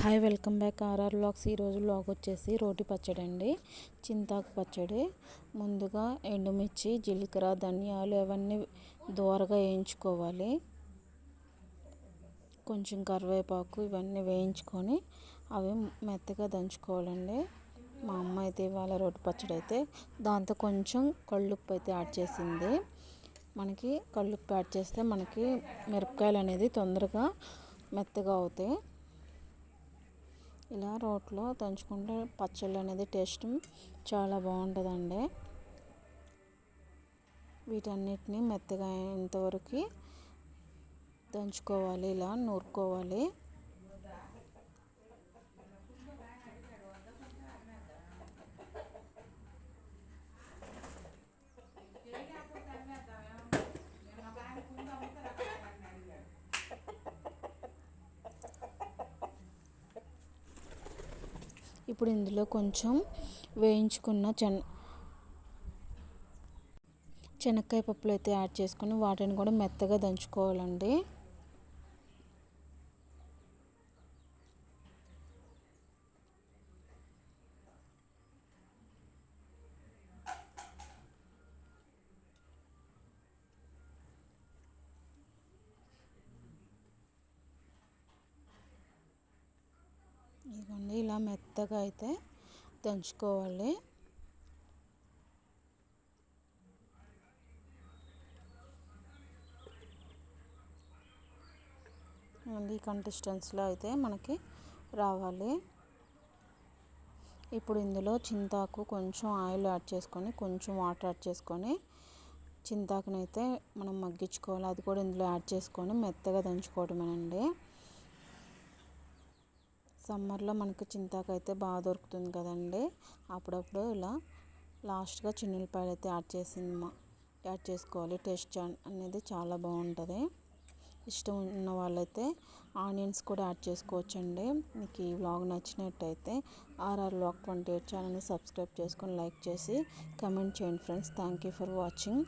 Hi, welcome back RR vlogs. ఈరోజు vlog వచ్చేసి రోటి పచ్చడి అండి, చింతాకు పచ్చడి. ముందుగా ఎండుమిర్చి, జీలకర్ర, ధనియాలు అవన్నీ దోరగా వేయించుకోవాలి. కొంచెం కరివేపాకు ఇవన్నీ వేయించుకొని అవి మెత్తగా దంచుకోవాలండి. మా అమ్మ అయితే ఇవాళ రోటి పచ్చడి అయితే దాంతో కొంచెం కళ్ళుప్పు అయితే యాడ్ చేసింది. మనకి కళ్ళుప్పు యాడ్ చేస్తే మనకి మిరపకాయలు అనేది తొందరగా మెత్తగా అవుతాయి. ఇలా రోట్లో దంచుకుంటే పచ్చళ్ళు అనేది టేస్ట్ చాలా బాగుంటుందండి. వీటన్నిటిని మెత్తగా అయ్యేంతవరకు దంచుకోవాలి, ఇలా నూరుకోవాలి. ఇప్పుడు ఇందులో కొంచెం వేయించుకున్న శనక్కాయ పప్పులు అయితే యాడ్ చేసుకొని వాటిని కూడా మెత్తగా దంచుకోవాలండి. ఇదిగోండి, ఇలా మెత్తగా అయితే దంచుకోవాలి. ఈ కన్సిస్టెన్సీలో అయితే మనకి రావాలి. ఇప్పుడు ఇందులో చింతాకు కొంచెం ఆయిల్ యాడ్ చేసుకొని కొంచెం వాటర్ యాడ్ చేసుకొని చింతాకునైతే మనం మగ్గించుకోవాలి. అది కూడా ఇందులో యాడ్ చేసుకొని మెత్తగా దంచుకోవడమేనండి. సమ్మర్లో మనకి చింతాకు అయితే బాగా దొరుకుతుంది కదండి. అప్పుడప్పుడు ఇలా లాస్ట్గా చిన్నులపాయలు అయితే యాడ్ చేసుకోవాలి. టేస్ట్ అనేది చాలా బాగుంటుంది. ఇష్టం ఉన్న వాళ్ళైతే ఆనియన్స్ కూడా యాడ్ చేసుకోవచ్చండి. మీకు ఈ వ్లాగ్ నచ్చినట్టయితే ఆర్ఆర్ వ్లాగ్ 28 ఛానల్ని సబ్స్క్రైబ్ చేసుకొని లైక్ చేసి కమెంట్ చేయండి friends. Thank you for watching.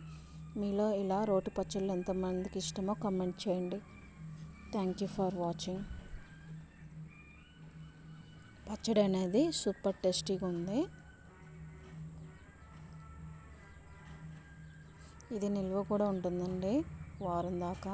మీలో ఇలా రోటి పచ్చళ్ళు ఎంతమందికి ఇష్టమో కమెంట్ చేయండి. Thank you for watching. పచ్చడి అనేది సూపర్ టేస్టీగా ఉంది. ఇది నిల్వ కూడా ఉంటుందండి వారం దాకా.